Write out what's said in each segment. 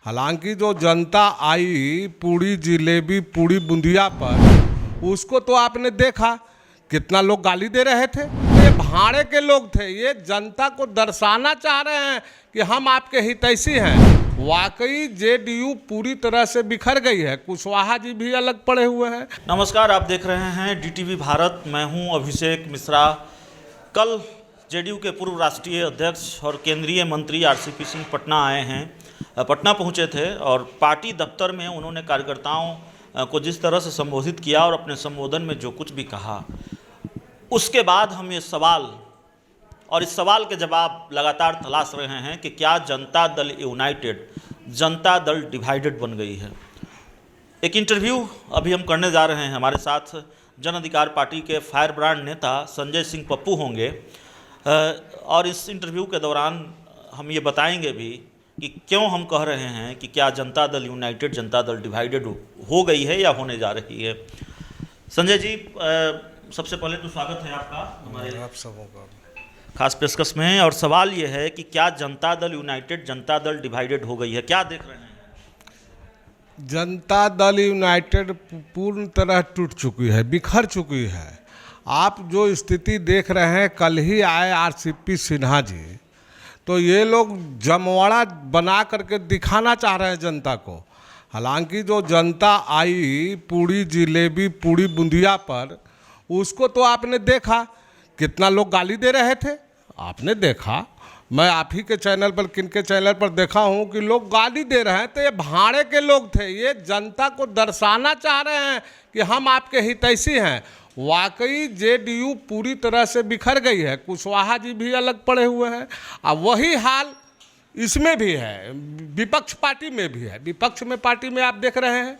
हालांकि जो जनता आई पूरी जिलेबी पूरी बूंदिया पर, उसको तो आपने देखा कितना लोग गाली दे रहे थे। ये भाड़े के लोग थे, ये जनता को दर्शाना चाह रहे हैं कि हम आपके हितैषी हैं। वाकई जेडीयू पूरी तरह से बिखर गई है, कुशवाहा जी भी अलग पड़े हुए हैं। नमस्कार, आप देख रहे हैं डीटीवी भारत। मैं हूं अभिषेक मिश्रा। कल जेडीयू के पूर्व राष्ट्रीय अध्यक्ष और केंद्रीय मंत्री आरसीपी सिंह पटना पहुंचे थे और पार्टी दफ्तर में उन्होंने कार्यकर्ताओं को जिस तरह से संबोधित किया और अपने संबोधन में जो कुछ भी कहा, उसके बाद हम ये सवाल और इस सवाल के जवाब लगातार तलाश रहे हैं कि क्या जनता दल यूनाइटेड जनता दल डिवाइडेड बन गई है। एक इंटरव्यू अभी हम करने जा रहे हैं। हमारे साथ जन अधिकार पार्टी के फायर ब्रांड नेता संजय सिंह पप्पू होंगे और इस इंटरव्यू के दौरान हम ये बताएंगे भी कि क्यों हम कह रहे हैं कि क्या जनता दल यूनाइटेड जनता दल डिवाइडेड हो गई है या होने जा रही है। संजय जी, सबसे पहले तो स्वागत है आपका हमारे आप सबों का खास पेशकश में। और सवाल ये है कि क्या जनता दल यूनाइटेड जनता दल डिवाइडेड हो गई है, क्या देख रहे हैं? जनता दल यूनाइटेड पूर्ण तरह टूट चुकी है, बिखर चुकी है। आप जो स्थिति देख रहे हैं, कल ही आए आरसीपी सिन्हा जी, तो ये लोग जमवाड़ा बना करके दिखाना चाह रहे हैं जनता को। हालांकि जो जनता आई पूरी जिलेबी पूरी बूंदिया पर, उसको तो आपने देखा कितना लोग गाली दे रहे थे। आपने देखा, मैं आप ही के चैनल पर किनके चैनल पर देखा हूँ कि लोग गाली दे रहे हैं। तो ये भाड़े के लोग थे, ये जनता को दर्शाना चाह रहे हैं कि हम आपके हितैषी हैं। वाकई जेडीयू पूरी तरह से बिखर गई है, कुशवाहा जी भी अलग पड़े हुए हैं। और वही हाल इसमें भी है, विपक्ष पार्टी में भी है। विपक्ष में पार्टी में आप देख रहे हैं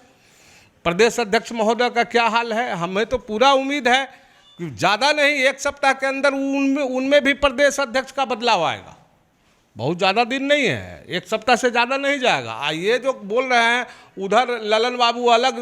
प्रदेश अध्यक्ष महोदय का क्या हाल है। हमें तो पूरा उम्मीद है कि ज़्यादा नहीं, एक सप्ताह के अंदर उनमें भी प्रदेश अध्यक्ष का बदलाव आएगा। बहुत ज़्यादा दिन नहीं है, एक सप्ताह से ज़्यादा नहीं जाएगा। ये जो बोल रहे हैं उधर ललन बाबू अलग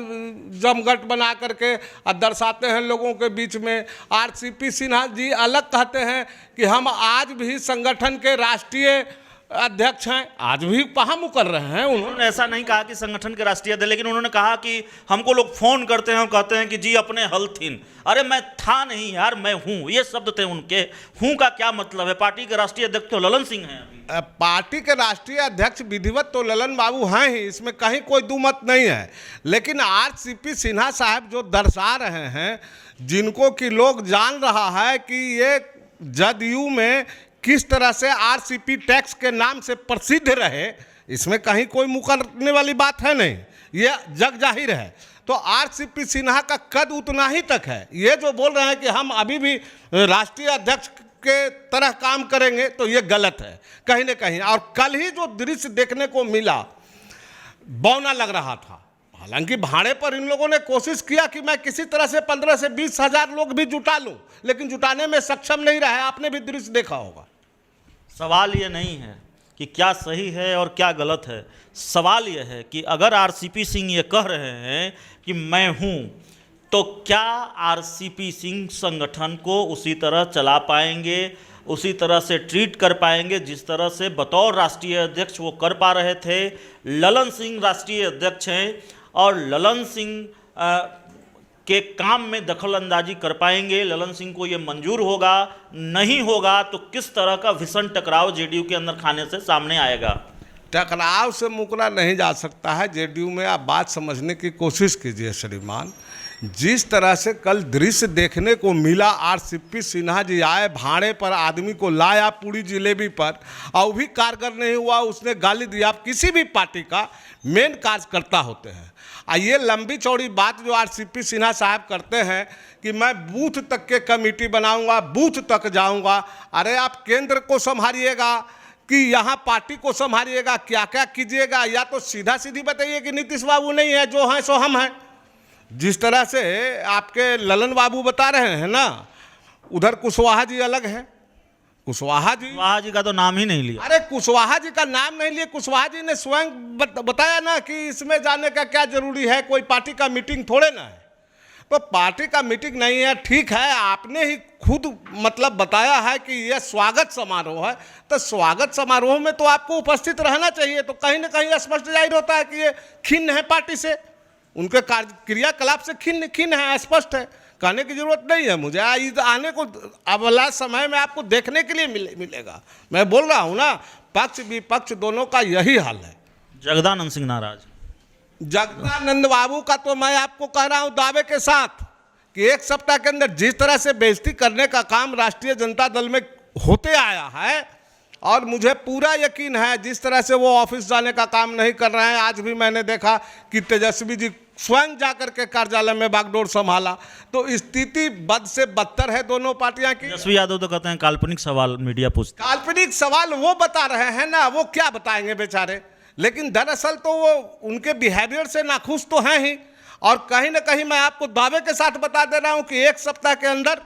जमघट बना करके दर्शाते हैं लोगों के बीच में, आरसीपी सिन्हा जी अलग कहते हैं कि हम आज भी संगठन के राष्ट्रीय अध्यक्ष हैं। आज भी कहाँ मुकर रहे हैं। उन्होंने ऐसा नहीं कहा कि संगठन के राष्ट्रीय अध्यक्ष, लेकिन उन्होंने कहा कि हमको लोग फोन करते हैं और कहते हैं कि जी अपने हल्थिन। अरे मैं था नहीं यार, मैं हूँ, ये शब्द थे उनके। हूँ का क्या मतलब है? पार्टी के राष्ट्रीय अध्यक्ष तो ललन सिंह हैं। पार्टी के राष्ट्रीय अध्यक्ष विधिवत तो ललन बाबू हैं ही, इसमें कहीं कोई दुमत नहीं है। लेकिन आरसीपी सिन्हा साहब जो दर्शा रहे हैं, जिनको कि लोग जान रहा है कि ये जदयू में किस तरह से आरसीपी टैक्स के नाम से प्रसिद्ध रहे, इसमें कहीं कोई मुकरने वाली बात है नहीं, ये जग जाहिर है। तो आरसीपी सिन्हा का कद उतना ही तक है। ये जो बोल रहे हैं कि हम अभी भी राष्ट्रीय अध्यक्ष के तरह काम करेंगे, तो ये गलत है कहीं ना कहीं। और कल ही जो दृश्य देखने को मिला, बौना लग रहा था। हालांकि भाड़े पर इन लोगों ने कोशिश किया कि मैं किसी तरह से 15 से 20 हज़ार लोग भी जुटा लूं, लेकिन जुटाने में सक्षम नहीं रहा है। आपने भी दृश्य देखा होगा। सवाल ये नहीं है कि क्या सही है और क्या गलत है। सवाल ये है कि अगर आरसीपी सिंह ये कह रहे हैं कि मैं हूँ, तो क्या आरसीपी सिंह संगठन को उसी तरह चला पाएंगे, उसी तरह से ट्रीट कर पाएंगे जिस तरह से बतौर राष्ट्रीय अध्यक्ष वो कर पा रहे थे? ललन सिंह राष्ट्रीय अध्यक्ष हैं और ललन सिंह के काम में दखल अंदाजी कर पाएंगे? ललन सिंह को ये मंजूर होगा? नहीं होगा तो किस तरह का भीषण टकराव जेडीयू के अंदर खाने से सामने आएगा? टकराव से मुकरा नहीं जा सकता है। जेडीयू में आप बात समझने की कोशिश कीजिए श्रीमान। जिस तरह से कल दृश्य देखने को मिला, आरसीपी सिन्हा जी आए, भाड़े पर आदमी को लाया पूरी जिलेबी पर, और भी कारगर नहीं हुआ, उसने गाली दिया। आप किसी भी पार्टी का मेन कार्यकर्ता होते हैं। ये लंबी चौड़ी बात जो आरसीपी सिन्हा साहब करते हैं कि मैं बूथ तक के कमेटी बनाऊंगा, बूथ तक जाऊंगा। अरे आप केंद्र को संभालिएगा कि यहाँ पार्टी को संभालिएगा? क्या क्या कीजिएगा? या तो सीधा सीधी बताइए कि नीतीश बाबू नहीं है, जो हैं सो हम हैं। जिस तरह से आपके ललन बाबू बता रहे हैं ना, उधर कुशवाहा जी अलग है। कुशवाहा जी का तो नाम ही नहीं लिया। अरे कुशवाहा जी का नाम नहीं लिया। कुशवाहा जी ने स्वयं बताया ना कि इसमें जाने का क्या जरूरी है, कोई पार्टी का मीटिंग थोड़े ना है। तो पार्टी का मीटिंग नहीं है, ठीक है, आपने ही खुद मतलब बताया है कि यह स्वागत समारोह है, तो स्वागत समारोह में तो आपको उपस्थित रहना चाहिए। तो कहीं ना कहीं स्पष्ट जाहिर होता है कि ये खिन्न है पार्टी से, उनके क्रियाकलाप से खिन्न है, स्पष्ट है, कहने की जरूरत नहीं है मुझे। आने को अगला समय में आपको देखने के लिए मिलेगा। मैं बोल रहा हूँ ना, पक्ष विपक्ष दोनों का यही हाल है। जगदानंद सिंह नाराज? जगदानंद बाबू का तो मैं आपको कह रहा हूं दावे के साथ कि एक सप्ताह के अंदर जिस तरह से बेइज्जती करने का काम राष्ट्रीय जनता दल में होते आया है, और मुझे पूरा यकीन है जिस तरह से वो ऑफिस जाने का काम नहीं कर रहे हैं। आज भी मैंने देखा कि तेजस्वी जी स्वयं जाकर के कार्यालय में बागडोर संभाला। तो स्थिति बद से बदतर है दोनों पार्टियां की। तेजस्वी यादव तो कहते हैं काल्पनिक सवाल मीडिया पूछता। काल्पनिक सवाल वो बता रहे हैं ना, वो क्या बताएंगे बेचारे, लेकिन दरअसल तो वो उनके बिहेवियर से नाखुश तो हैं ही। और कहीं ना कहीं मैं आपको दावे के साथ बता दे रहा हूं कि एक सप्ताह के अंदर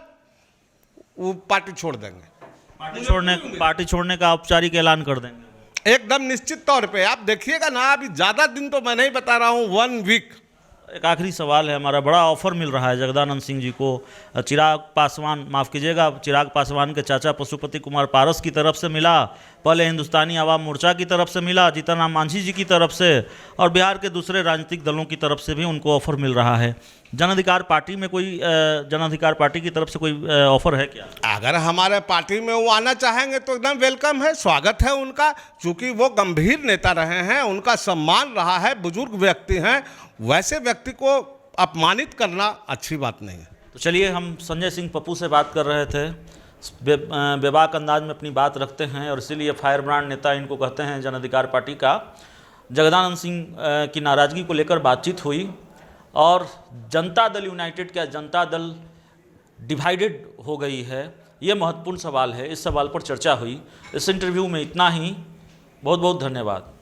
वो पार्टी छोड़ देंगे। पार्टी छोड़ने का औपचारिक ऐलान कर देंगे एकदम निश्चित तौर पे। आप देखिएगा ना, अभी ज़्यादा दिन तो मैं नहीं बता रहा हूं, 1 वीक। एक आखिरी सवाल है हमारा, बड़ा ऑफर मिल रहा है जगदानंद सिंह जी को। चिराग पासवान, माफ़ कीजिएगा, चिराग पासवान के चाचा पशुपति कुमार पारस की तरफ से मिला, पहले हिंदुस्तानी आवाम मोर्चा की तरफ से मिला, जीतन राम मांझी जी की तरफ से, और बिहार के दूसरे राजनीतिक दलों की तरफ से भी उनको ऑफर मिल रहा है। जन अधिकार पार्टी में कोई जन अधिकार पार्टी की तरफ से कोई ऑफर है क्या? अगर हमारे पार्टी में वो आना चाहेंगे तो एकदम वेलकम है, स्वागत है उनका। चूँकि वो गंभीर नेता रहे हैं, उनका सम्मान रहा है, बुजुर्ग व्यक्ति हैं, वैसे व्यक्ति को अपमानित करना अच्छी बात नहीं है। तो चलिए, हम संजय सिंह पप्पू से बात कर रहे थे, बेबाक अंदाज में अपनी बात रखते हैं और इसीलिए फायर ब्रांड नेता इनको कहते हैं जन अधिकार पार्टी का। जगदानंद सिंह की नाराज़गी को लेकर बातचीत हुई और जनता दल यूनाइटेड क्या जनता दल डिवाइडेड हो गई है, ये महत्वपूर्ण सवाल है। इस सवाल पर चर्चा हुई। इस इंटरव्यू में इतना ही। बहुत बहुत धन्यवाद।